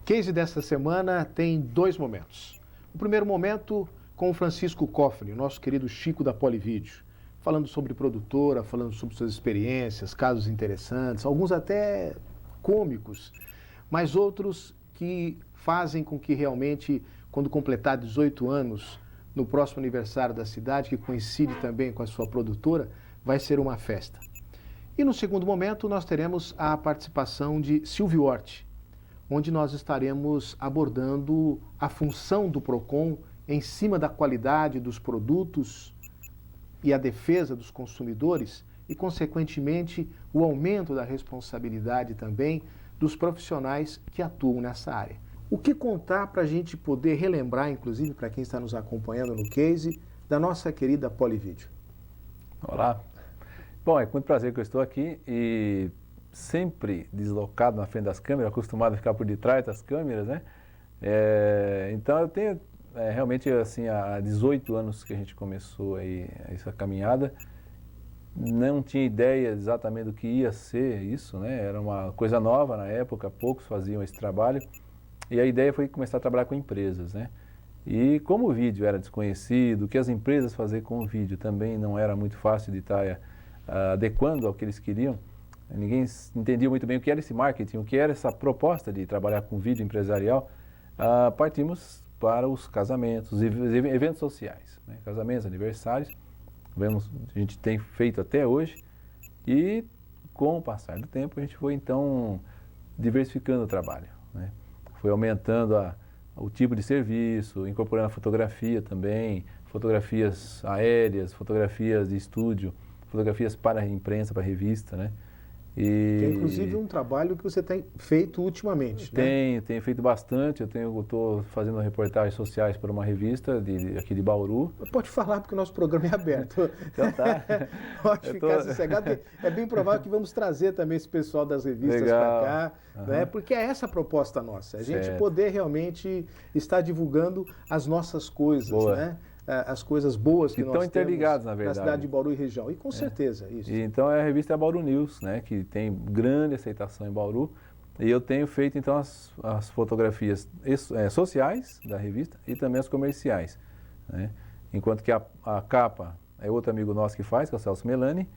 case desta semana tem dois momentos. O primeiro momento com o Francisco Koffler, nosso querido Chico da Polivídeo, falando sobre produtora, falando sobre suas experiências, casos interessantes, alguns até cômicos, mas outros que fazem com que realmente, quando completar 18 anos, no próximo aniversário da cidade, que coincide também com a sua produtora, vai ser uma festa. E no segundo momento nós teremos a participação de Silvio Hort, onde nós estaremos abordando a função do PROCON em cima da qualidade dos produtos e a defesa dos consumidores e, consequentemente, o aumento da responsabilidade também dos profissionais que atuam nessa área. O que contar para a gente poder relembrar, inclusive para quem está nos acompanhando no case, da nossa querida Polivídeo? Olá. Bom, é com muito prazer que eu estou aqui e sempre deslocado na frente das câmeras, acostumado a ficar por detrás das câmeras, né? Então eu tenho realmente assim há 18 anos que a gente começou aí essa caminhada. Não tinha ideia exatamente do que ia ser isso, né? Era uma coisa nova na época, poucos faziam esse trabalho. E a ideia foi começar a trabalhar com empresas, né? E como o vídeo era desconhecido, o que as empresas faziam com o vídeo também não era muito fácil de estar adequando ao que eles queriam, ninguém entendia muito bem o que era esse marketing, o que era essa proposta de trabalhar com vídeo empresarial. Partimos para os casamentos, os eventos sociais, né? Casamentos, aniversários, a gente tem feito até hoje e com o passar do tempo a gente foi então diversificando o trabalho, né? Foi aumentando o tipo de serviço, incorporando a fotografia também, fotografias aéreas, fotografias de estúdio, fotografias para a imprensa, para a revista, né? Que é inclusive um trabalho que você tem feito ultimamente, né? Tenho feito bastante, eu estou fazendo reportagens sociais para uma revista aqui de Bauru. Pode falar porque o nosso programa é aberto. Então tá. Pode ficar sossegado, é bem provável que vamos trazer também esse pessoal das revistas para cá, né? Porque é essa a proposta nossa, a gente poder realmente estar divulgando as nossas coisas, né? As coisas boas que nós temos na cidade de Bauru e região. E com certeza, isso. E então a revista é a Bauru News, né, que tem grande aceitação em Bauru. E eu tenho feito então as fotografias sociais da revista e também as comerciais, né? Enquanto que a capa é outro amigo nosso que faz, que é o Celso Melani.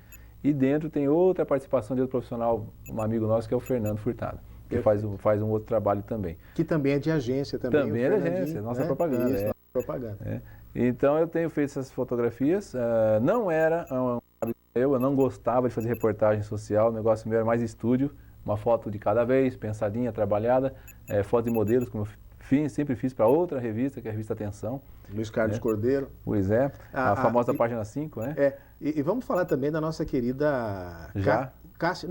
E dentro tem outra participação de outro profissional, um amigo nosso, que é o Fernando Furtado, que faz um outro trabalho também. Que também é de agência também. Também é de agência, nossa propaganda. Isso, nossa propaganda. Então eu tenho feito essas fotografias, não era eu não gostava de fazer reportagem social, o negócio meu era mais estúdio, uma foto de cada vez, pensadinha, trabalhada, foto de modelos, como eu sempre fiz para outra revista, que é a revista Atenção. Luiz Carlos Cordeiro. Pois é, a famosa página 5, né? E vamos falar também da nossa querida Cássia,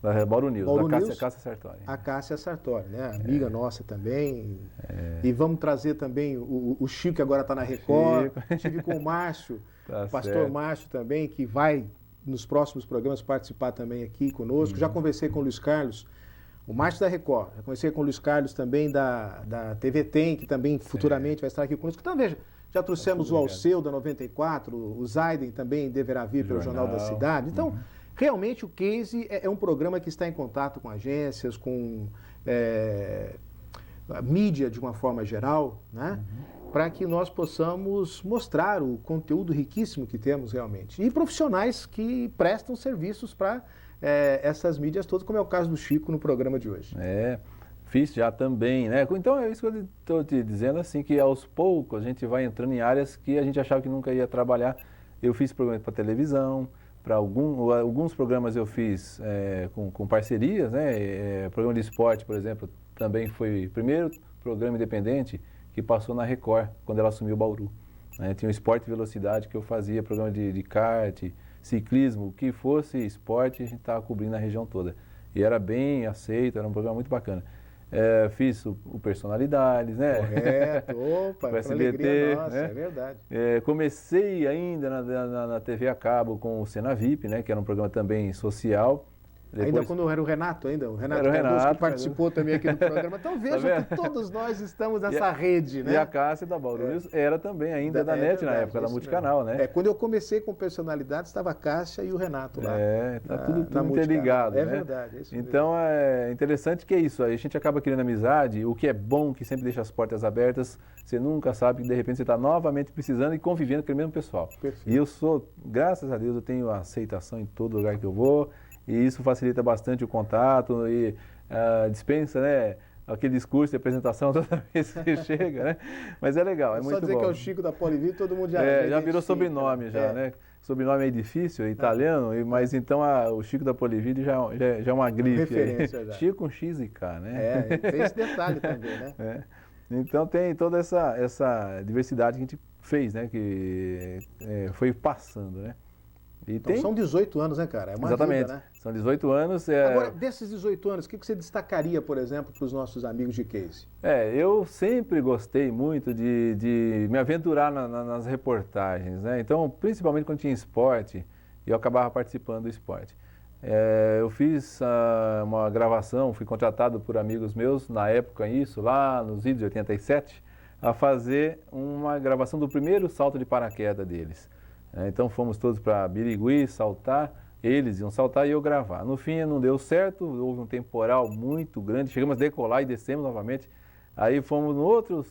da Bauru News, Cássia Sartori. A Cássia Sartori, né? Amiga nossa também. E vamos trazer também o Chico, que agora está na Record. Estive com o Márcio, pastor Márcio também, que vai nos próximos programas participar também aqui conosco. Já conversei com o Luiz Carlos, o Márcio da Record. Já conversei com o Luiz Carlos também da TV Tem, que também futuramente vai estar aqui conosco. Então, veja, já trouxemos o Alceu da 94, o Zaiden também deverá vir pelo Jornal da Cidade. Então, realmente o Case é um programa que está em contato com agências, com a mídia de uma forma geral, né? Para que nós possamos mostrar o conteúdo riquíssimo que temos realmente. E profissionais que prestam serviços para essas mídias todas, como é o caso do Chico no programa de hoje. Fiz já também, né? Então é isso que eu estou te dizendo, assim, que aos poucos a gente vai entrando em áreas que a gente achava que nunca ia trabalhar. Eu fiz programa para televisão, para alguns programas eu fiz com parcerias, né? Programa de esporte, por exemplo, também foi o primeiro programa independente que passou na Record, quando ela assumiu Bauru. Tinha o Esporte e Velocidade que eu fazia, programa de kart, ciclismo, o que fosse esporte, a gente estava cobrindo a região toda. E era bem aceito, era um programa muito bacana. Fiz o Personalidades, né? Correto, opa, para SBT, nossa, né? É verdade. Comecei ainda na TV a cabo com o Cena VIP, né? Que era um programa também social. Ainda quando era o Renato, o Renato era o Cardoso, Renato, que participou também aqui do programa. Então veja que todos nós estamos nessa rede, né? E a Cássia da Bauru News era também ainda da NET na época, da Multicanal, né? Quando eu comecei com personalidade, estava a Cássia e o Renato lá. Tá tudo interligado, né? É verdade, é isso mesmo. Então é interessante que é isso, a gente acaba criando amizade, o que é bom, que sempre deixa as portas abertas, você nunca sabe que de repente você está novamente precisando e convivendo com aquele mesmo pessoal. Perfeito. E eu sou, graças a Deus, eu tenho aceitação em todo lugar que eu vou, e isso facilita bastante o contato e dispensa, né, aquele discurso de apresentação toda vez que chega, né? Mas é legal, é muito bom. Só dizer que é o Chico da Polivídeo, todo mundo já virou sobrenome já, né? Sobrenome é difícil, é italiano, mas então o Chico da Polivídeo já é uma grife. Referência já. Chico com X e K, né? Tem esse detalhe também, né? Então tem toda essa diversidade que a gente fez, né? Que foi passando, né? Então são 18 anos, né, cara? É uma Exatamente. vida, né? São 18 anos. Agora, desses 18 anos, o que você destacaria, por exemplo, para os nossos amigos de case? Eu sempre gostei muito de me aventurar nas reportagens, né? Então, principalmente quando tinha esporte, eu acabava participando do esporte. Eu fiz uma gravação, fui contratado por amigos meus, na época isso, lá nos idos de 87, a fazer uma gravação do primeiro salto de paraquedas deles. Então fomos todos para Birigui saltar, eles iam saltar e eu gravar. No fim não deu certo, houve um temporal muito grande, chegamos a decolar e descemos novamente. Aí fomos no outro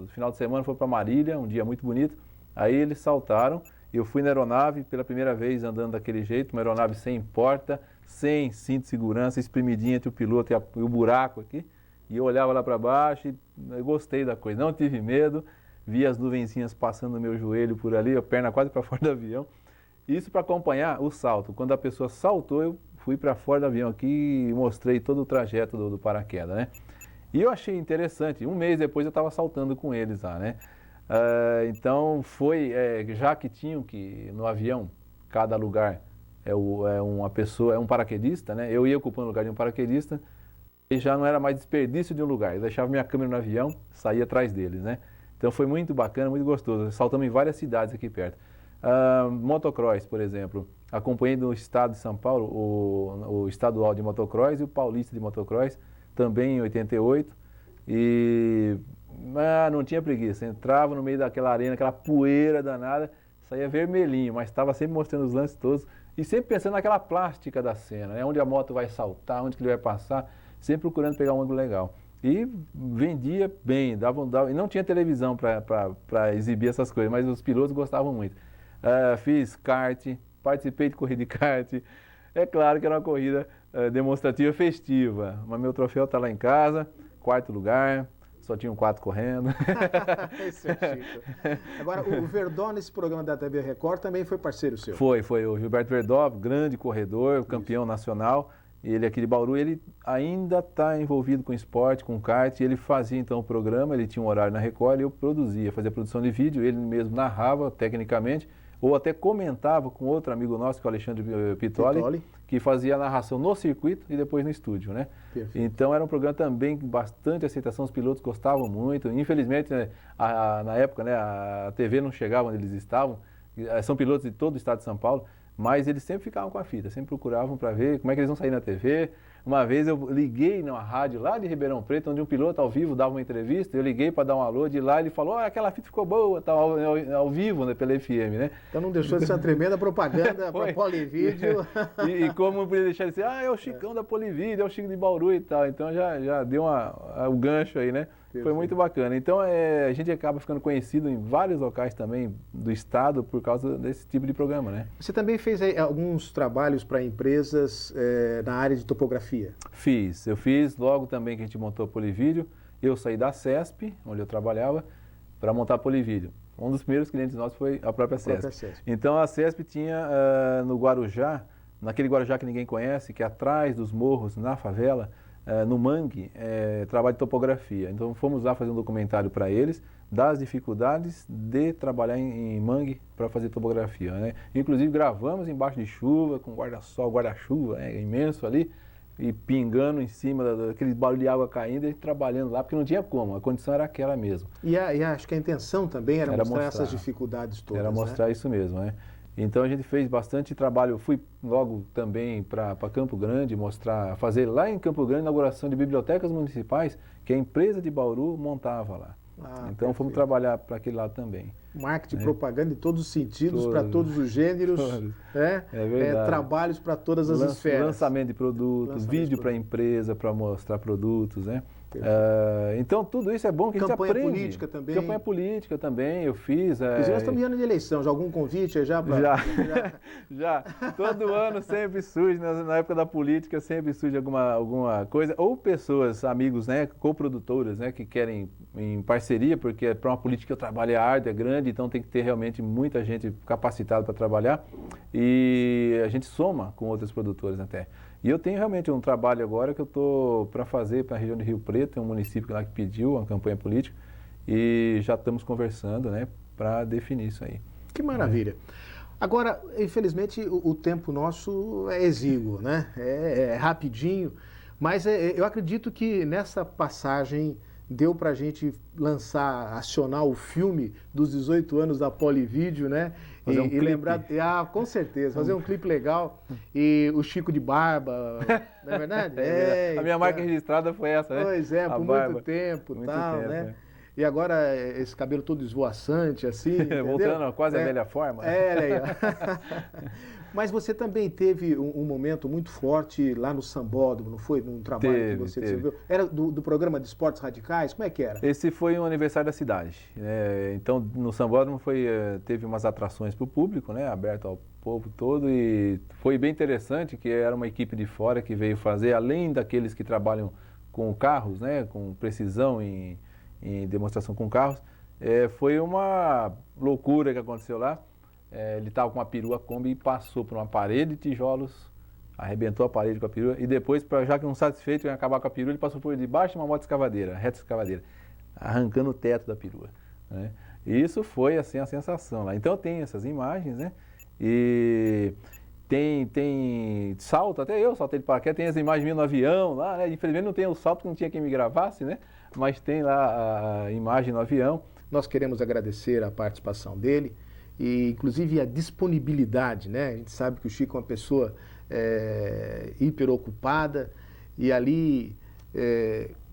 final de semana, foi para Marília, um dia muito bonito. Aí eles saltaram, eu fui na aeronave pela primeira vez andando daquele jeito, uma aeronave sem porta, sem cinto de segurança, espremidinha entre o piloto e o buraco aqui. E eu olhava lá para baixo e eu gostei da coisa, não tive medo. Vi as nuvenzinhas passando no meu joelho por ali, a perna quase para fora do avião. Isso para acompanhar o salto. Quando a pessoa saltou, eu fui para fora do avião aqui e mostrei todo o trajeto do paraquedas, né? E eu achei interessante. Um mês depois eu estava saltando com eles lá, né? Então foi, já que tinham que no avião, cada lugar uma pessoa, é um paraquedista, né? Eu ia ocupando o lugar de um paraquedista e já não era mais desperdício de um lugar. Eu deixava minha câmera no avião, saía atrás deles, né? Então foi muito bacana, muito gostoso. Saltamos em várias cidades aqui perto. Motocross, por exemplo. Acompanhei no estado de São Paulo o estadual de motocross e o paulista de motocross, também em 88. E não tinha preguiça. Entrava no meio daquela arena, aquela poeira danada, saía vermelhinho, mas estava sempre mostrando os lances todos. E sempre pensando naquela plástica da cena, né? Onde a moto vai saltar, onde que ele vai passar, sempre procurando pegar um ângulo legal. E vendia bem, e não tinha televisão para exibir essas coisas, mas os pilotos gostavam muito. Fiz kart, participei de corrida de kart. É claro que era uma corrida demonstrativa festiva, mas meu troféu está lá em casa, 4º lugar, só tinham 4 correndo. Esse é o Chico. Agora, o Verdó, nesse programa da TV Record, também foi parceiro seu? Foi o Gilberto Verdó, grande corredor, campeão nacional. Ele aqui de Bauru, ele ainda está envolvido com esporte, com kart, ele fazia então o programa, ele tinha um horário na Record e eu fazia produção de vídeo, ele mesmo narrava tecnicamente, ou até comentava com outro amigo nosso, que é o Alexandre Pitoli, que fazia a narração no circuito e depois no estúdio, né? Perfeito. Então era um programa também com bastante aceitação, os pilotos gostavam muito, infelizmente, né, na época, né, a TV não chegava onde eles estavam, são pilotos de todo o estado de São Paulo, mas eles sempre ficavam com a fita, sempre procuravam para ver como é que eles vão sair na TV. Uma vez eu liguei numa rádio lá de Ribeirão Preto, onde um piloto ao vivo dava uma entrevista, eu liguei para dar um alô de lá, ele falou, aquela fita ficou boa, tá ao vivo, né, pela FM, né? Então não deixou de ser uma tremenda propaganda para Polivídeo. E como não podia deixar de ser, é o Chicão da Polivídeo, é o Chico de Bauru e tal, então já deu o gancho aí, né? Perfeito. Foi muito bacana. Então a gente acaba ficando conhecido em vários locais também do estado por causa desse tipo de programa, né? Você também fez aí alguns trabalhos para empresas na área de topografia? Eu fiz logo também que a gente montou a Polivídeo. Eu saí da CESP, onde eu trabalhava, para montar a Polivídeo. Um dos primeiros clientes nossos foi a própria CESP. Então a CESP tinha no Guarujá, naquele Guarujá que ninguém conhece, que é atrás dos morros, na favela, no Mangue, trabalho de topografia. Então fomos lá fazer um documentário para eles das dificuldades de trabalhar em Mangue para fazer topografia, né? Inclusive gravamos embaixo de chuva, com guarda-sol, guarda-chuva imenso ali, e pingando em cima daquele barulho de água caindo e trabalhando lá, porque não tinha como, a condição era aquela mesmo. E acho que a intenção também era mostrar essas dificuldades todas. Era mostrar, né? Isso mesmo, né? Então a gente fez bastante trabalho. Eu fui logo também para Campo Grande fazer lá em Campo Grande a inauguração de bibliotecas municipais que a empresa de Bauru montava lá. Então fomos trabalhar para aquele lado também. Marketing, propaganda em todos os sentidos, para todos os gêneros, né? É verdade. Trabalhos para todas as esferas. Lançamento de produtos, vídeo para a empresa, para mostrar produtos, né? Então tudo isso é bom que a gente aprende. Campanha política também. Campanha política também, eu fiz. Nós estamos em ano de eleição, já algum convite já? Já. Todo ano sempre surge, na época da política, sempre surge alguma coisa. Ou pessoas, amigos, né, coprodutoras, né, que querem em parceria, porque para uma política o trabalho é árduo, é grande, então tem que ter realmente muita gente capacitada para trabalhar. E a gente soma com outras produtoras até. E eu tenho realmente um trabalho agora que eu estou para fazer para a região de Rio Preto, tem um município lá que pediu uma campanha política e já estamos conversando, né, para definir isso aí. Que maravilha. Agora, infelizmente, o tempo nosso é exíguo, né? É rapidinho, mas eu acredito que nessa passagem deu para a gente acionar o filme dos 18 anos da Polivídeo, né? E lembrar, com certeza, fazer um clipe legal. E o Chico de Barba, não é verdade? A minha marca registrada foi essa, né? Pois é, por muito tempo, né? E agora esse cabelo todo esvoaçante, assim, voltando quase à velha forma. Aí, Mas você também teve um momento muito forte lá no Sambódromo, não foi? Num trabalho que você desenvolveu. Era do programa de esportes radicais? Como é que era? Esse foi um aniversário da cidade. Então, no Sambódromo teve umas atrações para o público, né, aberto ao povo todo, e foi bem interessante que era uma equipe de fora que veio fazer, além daqueles que trabalham com carros, né, com precisão em demonstração com carros. Foi uma loucura que aconteceu lá. Ele estava com uma perua Kombi e passou por uma parede de tijolos, arrebentou a parede com a perua e depois, já que não satisfeito em acabar com a perua, ele passou por debaixo de uma moto escavadeira, reta escavadeira, arrancando o teto da perua, né? E isso foi assim a sensação lá. Então tem essas imagens, né? E tem salto, até eu saltei de paraquedas, tem as imagens minhas no avião lá, né? Infelizmente não tem o salto, que não tinha quem me gravasse, né? Mas tem lá a imagem no avião. Nós queremos agradecer a participação dele e, inclusive, a disponibilidade, né? A gente sabe que o Chico é uma pessoa hiper ocupada e ali,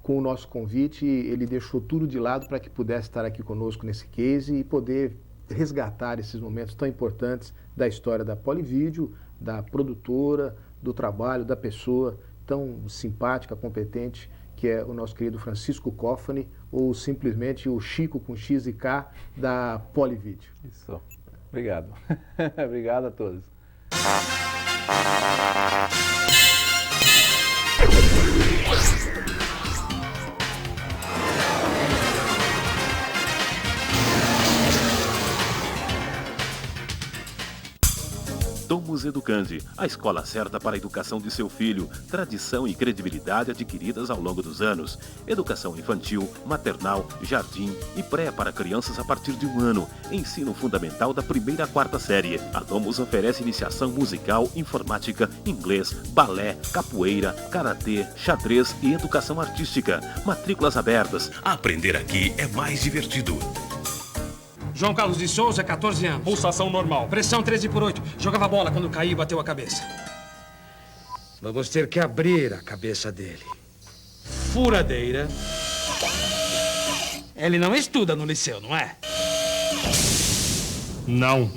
com o nosso convite, ele deixou tudo de lado para que pudesse estar aqui conosco nesse case e poder resgatar esses momentos tão importantes da história da Polivídeo, da produtora, do trabalho, da pessoa tão simpática, competente, que é o nosso querido Francisco Cofani, ou simplesmente o Chico com X e K da Polivídeo. Isso. Obrigado. Obrigado a todos. Domus Educandi, a escola certa para a educação de seu filho. Tradição e credibilidade adquiridas ao longo dos anos. Educação infantil, maternal, jardim e pré para crianças a partir de 1 ano. Ensino fundamental da 1ª à 4ª série. A Domus oferece iniciação musical, informática, inglês, balé, capoeira, karatê, xadrez e educação artística. Matrículas abertas. Aprender aqui é mais divertido. João Carlos de Souza, 14 anos. Pulsação normal. Pressão 13/8. Jogava bola quando caiu e bateu a cabeça. Vamos ter que abrir a cabeça dele. Furadeira. Ele não estuda no liceu, não é? Não.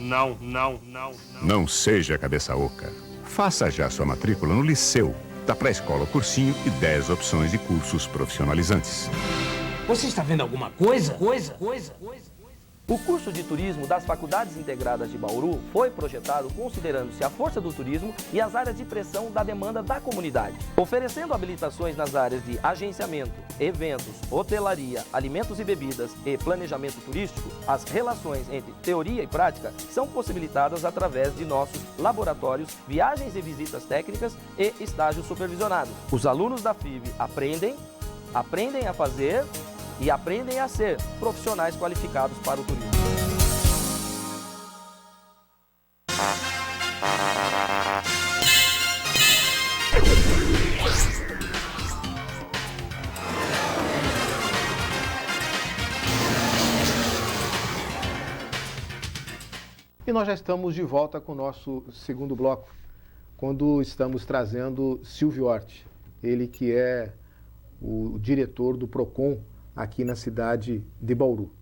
Não seja cabeça oca. Faça já sua matrícula no liceu. Da pré-escola ao cursinho e 10 opções de cursos profissionalizantes. Você está vendo alguma coisa? O curso de turismo das Faculdades Integradas de Bauru foi projetado considerando-se a força do turismo e as áreas de pressão da demanda da comunidade, oferecendo habilitações nas áreas de agenciamento, eventos, hotelaria, alimentos e bebidas e planejamento turístico. As relações entre teoria e prática são possibilitadas através de nossos laboratórios, viagens e visitas técnicas e estágios supervisionados. Os alunos da FIV aprendem a fazer e aprendem a ser profissionais qualificados para o turismo. E nós já estamos de volta com o nosso segundo bloco, quando estamos trazendo Silvio Orti, ele que é o diretor do PROCON aqui na cidade de Bauru.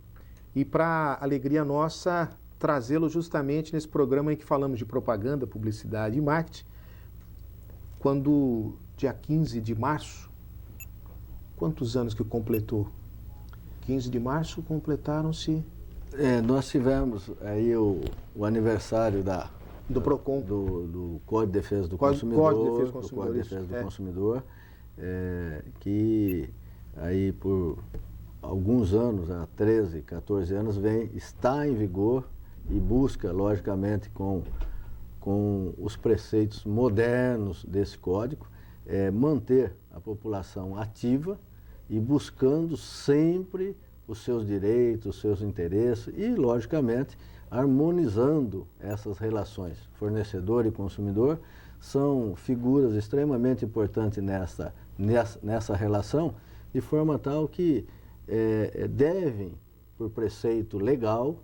E para alegria nossa, trazê-lo justamente nesse programa em que falamos de propaganda, publicidade e marketing, quando dia 15 de março, quantos anos que completou? 15 de março completaram-se... nós tivemos aí o aniversário do PROCON, do Código de Defesa do Consumidor, que aí por alguns anos, há 13, 14 anos, está em vigor e busca, logicamente, com os preceitos modernos desse código, manter a população ativa e buscando sempre os seus direitos, os seus interesses e, logicamente, harmonizando essas relações. Fornecedor e consumidor são figuras extremamente importantes nessa relação, de forma tal que devem, por preceito legal,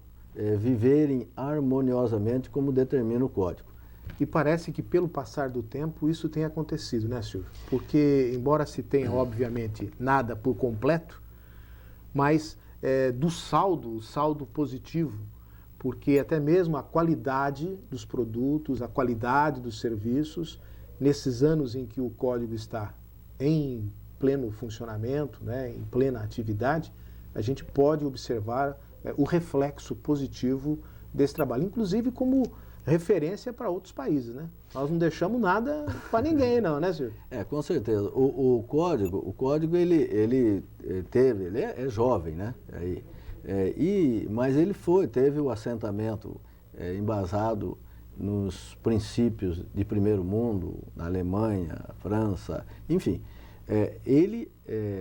viverem harmoniosamente como determina o Código. E parece que pelo passar do tempo isso tem acontecido, né, Silvio? Porque, embora se tenha, obviamente, nada por completo, mas o saldo positivo, porque até mesmo a qualidade dos produtos, a qualidade dos serviços, nesses anos em que o código está em pleno funcionamento, né, em plena atividade, a gente pode observar o reflexo positivo desse trabalho, inclusive como referência para outros países, né? Nós não deixamos nada para ninguém, não, né, senhor? Com certeza. O código ele é jovem, né? Mas ele teve o assentamento embasado nos princípios de primeiro mundo, na Alemanha, França, enfim.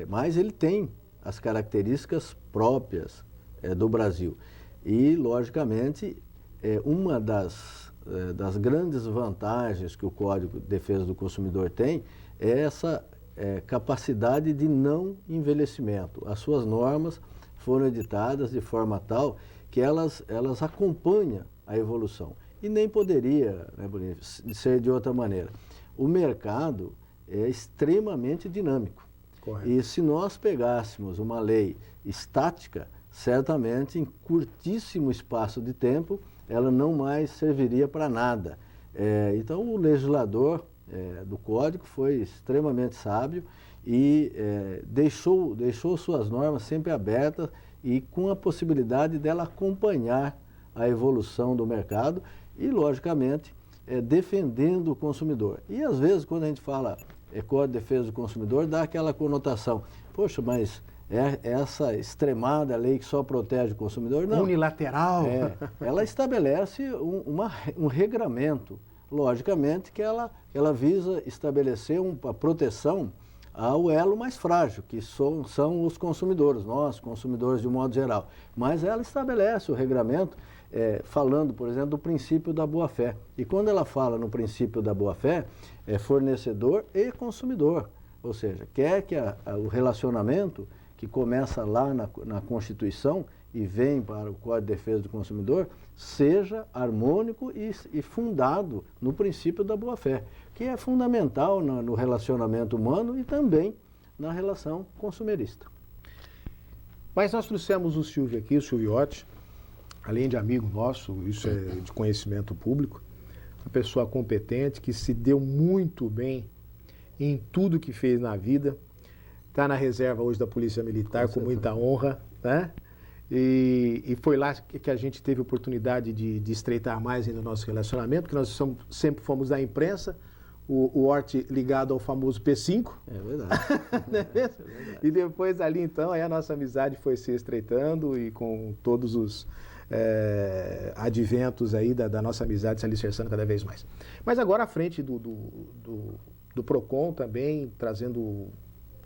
Mas ele tem as características próprias do Brasil. E, logicamente, uma das grandes vantagens que o Código de Defesa do Consumidor tem é essa capacidade de não envelhecimento. As suas normas foram editadas de forma tal que elas acompanham a evolução. E nem poderia, né, Bonito, ser de outra maneira. O mercado é extremamente dinâmico. Correto. E se nós pegássemos uma lei estática, certamente em curtíssimo espaço de tempo, ela não mais serviria para nada. Então, o legislador do Código foi extremamente sábio e deixou suas normas sempre abertas e com a possibilidade dela acompanhar a evolução do mercado e, logicamente, defendendo o consumidor. E, às vezes, quando a gente fala Código de Defesa do Consumidor, dá aquela conotação, poxa, mas essa extremada lei que só protege o consumidor? Não. Unilateral. Ela estabelece um regramento, logicamente, que ela visa estabelecer uma proteção ao elo mais frágil, que são os consumidores, nós, consumidores de um modo geral. Mas ela estabelece o regramento falando, por exemplo, do princípio da boa-fé. E quando ela fala no princípio da boa-fé, é fornecedor e consumidor. Ou seja, quer que o relacionamento que começa lá na Constituição e vem para o Código de Defesa do Consumidor, seja harmônico e fundado no princípio da boa-fé, que é fundamental no relacionamento humano e também na relação consumerista. Mas nós trouxemos o Silvio aqui, o Silvio Orti, além de amigo nosso, isso é de conhecimento público, uma pessoa competente que se deu muito bem em tudo que fez na vida, está na reserva hoje da Polícia Militar com muita honra, né? E foi lá que a gente teve a oportunidade de estreitar mais ainda o nosso relacionamento, porque nós sempre fomos da imprensa, o Orti ligado ao famoso P5. É verdade. Não é mesmo? E depois ali então aí a nossa amizade foi se estreitando e com todos os adventos aí da nossa amizade se alicerçando cada vez mais. Mas agora à frente do PROCON também, trazendo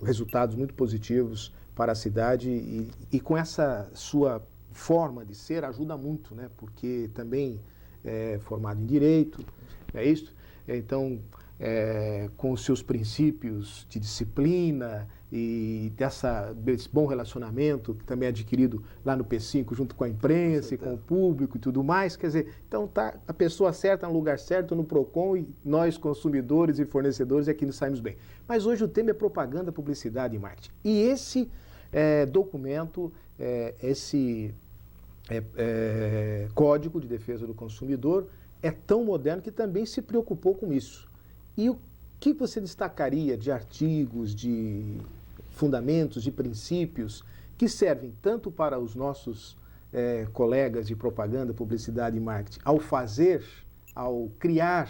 resultados muito positivos para a cidade e com essa sua forma de ser ajuda muito, né? Porque também é formado em Direito, é isso? Então, com os seus princípios de disciplina, e desse bom relacionamento, que também é adquirido lá no P5, junto com a imprensa e com o público e tudo mais. Quer dizer, então tá a pessoa certa no lugar certo, no PROCON, e nós, consumidores e fornecedores, é que nos saímos bem. Mas hoje o tema é propaganda, publicidade e marketing. E esse documento, esse Código de Defesa do Consumidor, é tão moderno que também se preocupou com isso. E o que você destacaria de artigos, de fundamentos, de princípios que servem tanto para os nossos colegas de propaganda, publicidade e marketing ao criar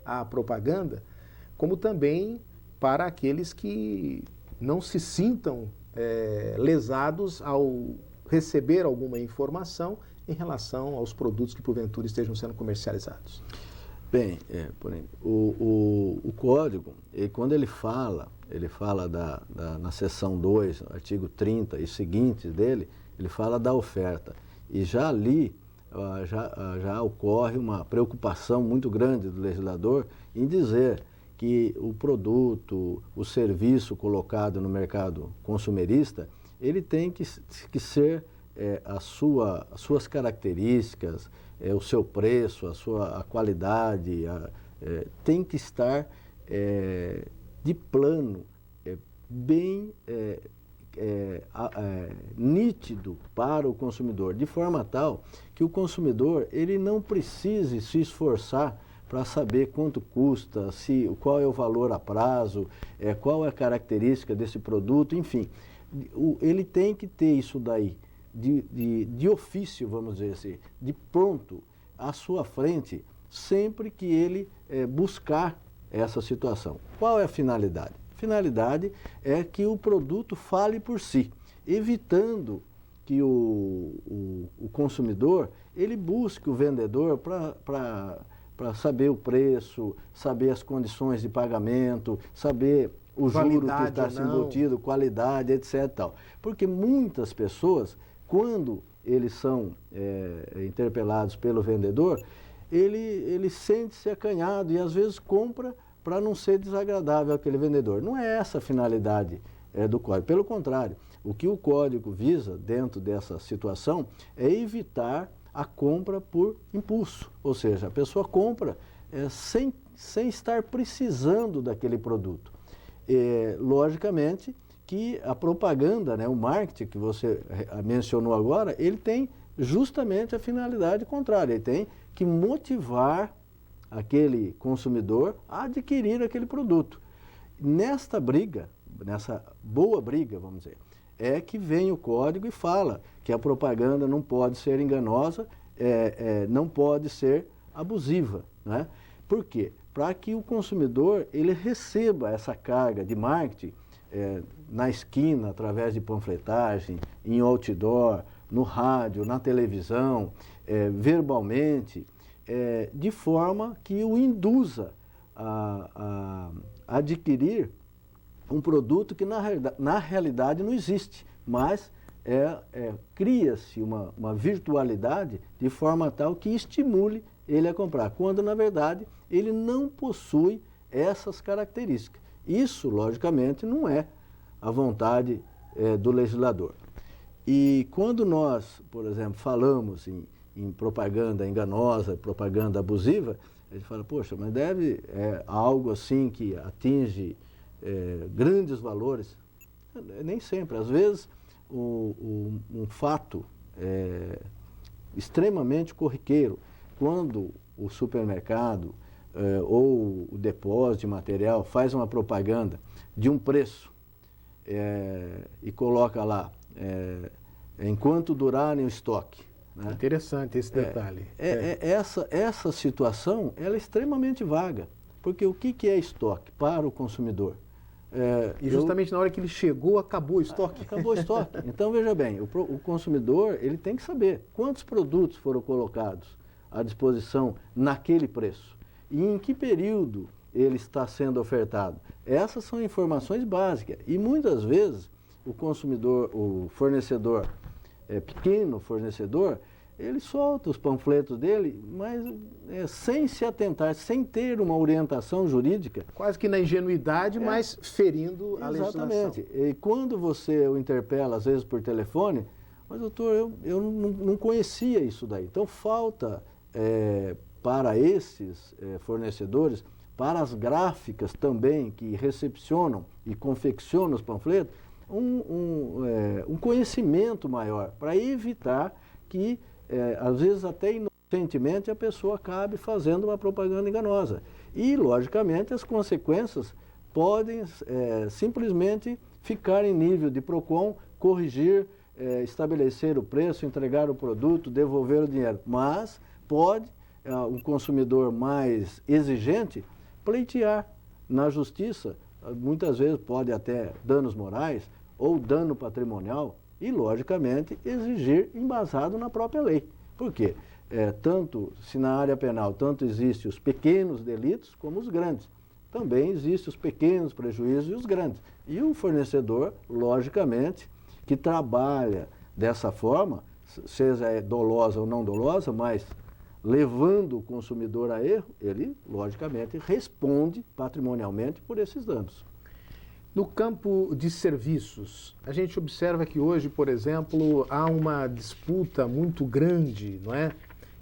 a propaganda, como também para aqueles que não se sintam lesados ao receber alguma informação em relação aos produtos que porventura estejam sendo comercializados? Bem, o código, quando ele fala na seção 2, artigo 30 e seguintes dele, ele fala da oferta. E já ali, já ocorre uma preocupação muito grande do legislador em dizer que o produto, o serviço colocado no mercado consumerista, ele tem que ser as suas características, o seu preço, a qualidade, tem que estar de plano bem nítido para o consumidor, de forma tal que o consumidor ele não precise se esforçar para saber quanto custa, qual é o valor a prazo, qual é a característica desse produto, enfim. Ele tem que ter isso daí de ofício, vamos dizer assim, de pronto, à sua frente, sempre que ele buscar essa situação. Qual é a finalidade? A finalidade é que o produto fale por si, evitando que o consumidor ele busque o vendedor para saber o preço, saber as condições de pagamento, saber o juro que está se embutido, qualidade, etc. Tal. Porque muitas pessoas, quando eles são interpelados pelo vendedor, ele sente-se acanhado e às vezes compra para não ser desagradável àquele vendedor. Não é essa a finalidade do código. Pelo contrário, o que o código visa dentro dessa situação é evitar a compra por impulso. Ou seja, a pessoa compra sem estar precisando daquele produto. Logicamente que a propaganda, né, o marketing que você mencionou agora, ele tem justamente a finalidade contrária. Ele tem que motivar aquele consumidor a adquirir aquele produto. Nesta briga, nessa boa briga, vamos dizer, é que vem o código e fala que a propaganda não pode ser enganosa, não pode ser abusiva, né? Por quê? Para que o consumidor ele receba essa carga de marketing na esquina, através de panfletagem, em outdoor, no rádio, na televisão, verbalmente, de forma que o induza a adquirir um produto que na realidade não existe, mas cria-se uma virtualidade de forma tal que estimule ele a comprar, quando na verdade ele não possui essas características. Isso, logicamente, não é a vontade do legislador. E quando nós, por exemplo, falamos em propaganda enganosa, propaganda abusiva, a gente fala, poxa, mas deve algo assim que atinge grandes valores? Nem sempre. Às vezes, um fato extremamente corriqueiro, quando o supermercado ou o depósito de material faz uma propaganda de um preço e coloca lá, enquanto durarem o estoque. Né? Interessante esse detalhe. Essa situação ela é extremamente vaga, porque o que é estoque para o consumidor? E justamente na hora que ele chegou, acabou o estoque. Acabou o estoque. Então, veja bem, o consumidor ele tem que saber quantos produtos foram colocados à disposição naquele preço e em que período ele está sendo ofertado. Essas são informações básicas e muitas vezes o consumidor, o fornecedor, pequeno fornecedor, ele solta os panfletos dele, mas sem se atentar, sem ter uma orientação jurídica. Quase que na ingenuidade, mas ferindo a legislação. Exatamente. E quando você o interpela, às vezes por telefone, mas doutor, eu não conhecia isso daí. Então falta para esses fornecedores, para as gráficas também que recepcionam e confeccionam os panfletos, um conhecimento maior, para evitar que, às vezes até inocentemente, a pessoa acabe fazendo uma propaganda enganosa. E, logicamente, as consequências podem simplesmente ficar em nível de PROCON, corrigir, estabelecer o preço, entregar o produto, devolver o dinheiro. Mas pode um consumidor mais exigente pleitear na justiça, muitas vezes pode até danos morais ou dano patrimonial e, logicamente, exigir embasado na própria lei. Por quê? Tanto se na área penal tanto existem os pequenos delitos como os grandes. Também existem os pequenos prejuízos e os grandes. E o fornecedor, logicamente, que trabalha dessa forma, seja dolosa ou não dolosa, mas levando o consumidor a erro, ele, logicamente, responde patrimonialmente por esses danos. No campo de serviços, a gente observa que hoje, por exemplo, há uma disputa muito grande, não é,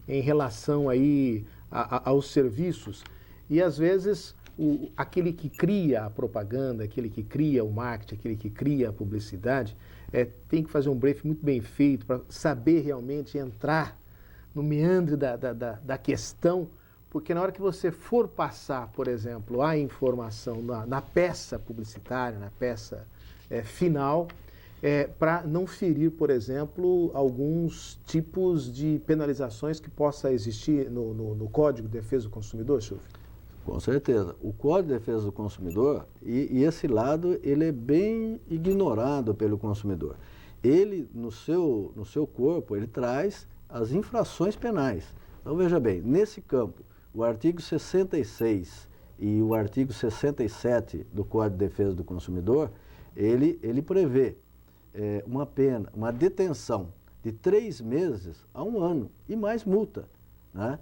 em relação aí aos serviços, e às vezes aquele que cria a propaganda, aquele que cria o marketing, aquele que cria a publicidade, tem que fazer um briefing muito bem feito para saber realmente entrar no meandre da questão, porque na hora que você for passar, por exemplo, a informação na peça publicitária, na peça final, para não ferir, por exemplo, alguns tipos de penalizações que possa existir no Código de Defesa do Consumidor, Silvio? Com certeza. O Código de Defesa do Consumidor, e esse lado, ele é bem ignorado pelo consumidor. Ele, no seu corpo, ele traz as infrações penais. Então, veja bem, nesse campo, o artigo 66 e o artigo 67 do Código de Defesa do Consumidor, ele prevê uma pena, uma detenção de 3 meses a 1 ano e mais multa, né?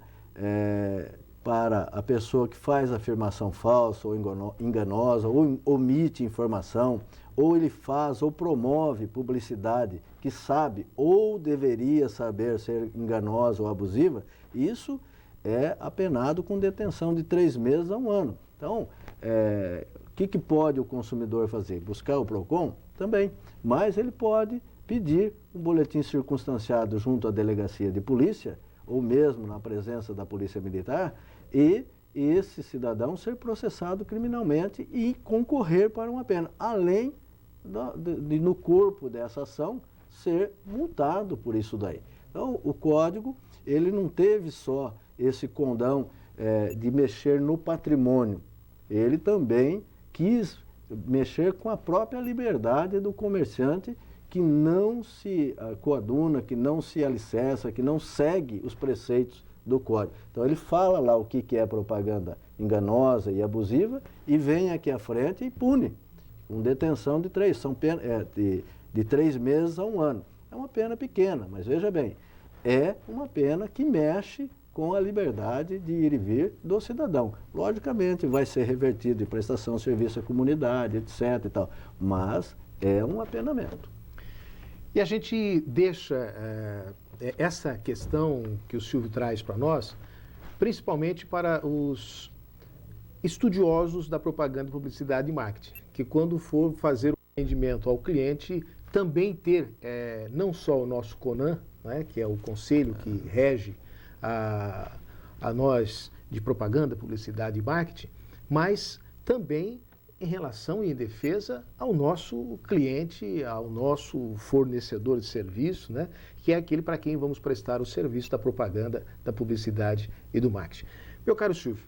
Para a pessoa que faz afirmação falsa ou enganosa, ou omite informação, ou ele faz ou promove publicidade que sabe ou deveria saber ser enganosa ou abusiva, isso é apenado com detenção de 3 meses a 1 ano. Então, o que pode o consumidor fazer? Buscar o PROCON? Também, mas ele pode pedir um boletim circunstanciado junto à delegacia de polícia, ou mesmo na presença da polícia militar, e esse cidadão ser processado criminalmente e concorrer para uma pena, além de no corpo dessa ação ser multado por isso daí. Então, o Código, ele não teve só esse condão de mexer no patrimônio, ele também quis mexer com a própria liberdade do comerciante que não se coaduna, que não se alicerça, que não segue os preceitos do Código. Então ele fala lá o que é propaganda enganosa e abusiva e vem aqui à frente e pune, com detenção de 3 meses a 1 ano. É uma pena pequena, mas veja bem, é uma pena que mexe com a liberdade de ir e vir do cidadão. Logicamente vai ser revertido em prestação de serviço à comunidade, etc. e tal, mas é um apenamento. E a gente deixa essa questão que o Silvio traz para nós, principalmente para os estudiosos da propaganda, publicidade e marketing, que quando for fazer o atendimento ao cliente, também ter não só o nosso CONAN, né, que é o conselho que rege a nós de propaganda, publicidade e marketing, mas também em relação e em defesa ao nosso cliente, ao nosso fornecedor de serviço, né, que é aquele para quem vamos prestar o serviço da propaganda, da publicidade e do marketing. Meu caro Silvio,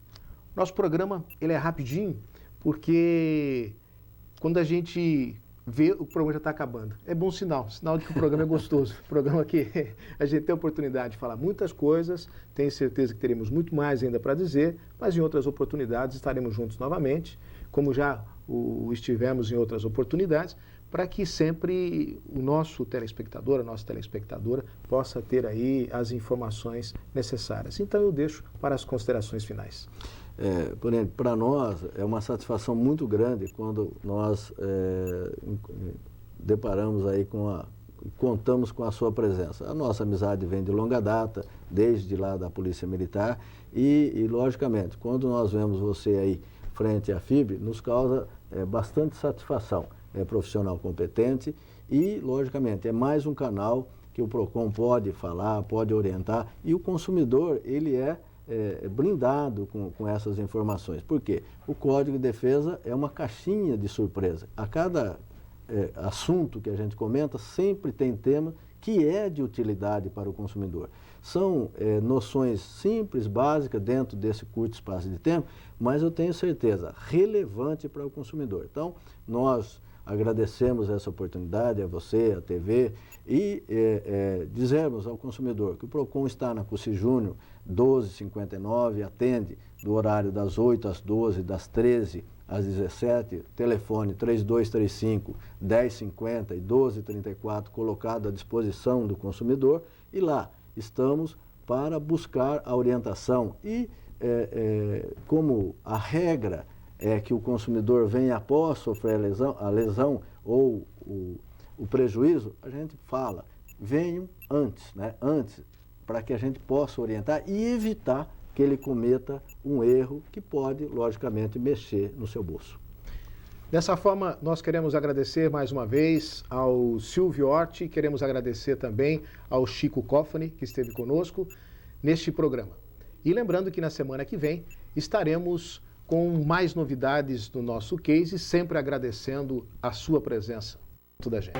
nosso programa ele é rapidinho, porque quando a gente vê, o programa já está acabando. É bom sinal de que o programa é gostoso. Programa que a gente tem a oportunidade de falar muitas coisas, tenho certeza que teremos muito mais ainda para dizer, mas em outras oportunidades estaremos juntos novamente, como já estivemos em outras oportunidades, para que sempre o nosso telespectador, a nossa telespectadora, possa ter aí as informações necessárias. Então eu deixo para as considerações finais. Porém, para nós é uma satisfação muito grande quando nós deparamos aí contamos com a sua presença. A nossa amizade vem de longa data, desde lá da Polícia Militar e logicamente, quando nós vemos você aí frente à FIB, nos causa bastante satisfação. É profissional competente e, logicamente, é mais um canal que o PROCON pode falar, pode orientar e o consumidor, ele é blindado com essas informações. Por quê? O Código de Defesa é uma caixinha de surpresa. A cada assunto que a gente comenta, sempre tem tema que é de utilidade para o consumidor. São noções simples, básicas, dentro desse curto espaço de tempo, mas eu tenho certeza, relevante para o consumidor. Então, nós agradecemos essa oportunidade, a você, a TV, e dizemos ao consumidor que o PROCON está na Cucy Júnior 1259, atende do horário das 8 às 12, das 13 às 17, telefone 3235-1050 e 1234, colocado à disposição do consumidor, e lá estamos para buscar a orientação e, como a regra é que o consumidor venha após sofrer a lesão ou o prejuízo, a gente fala, venham antes, né? Antes, para que a gente possa orientar e evitar que ele cometa um erro que pode, logicamente, mexer no seu bolso. Dessa forma, nós queremos agradecer mais uma vez ao Silvio Orti, queremos agradecer também ao Chico Cofani, que esteve conosco neste programa. E lembrando que na semana que vem estaremos com mais novidades do nosso case, sempre agradecendo a sua presença. Toda a gente.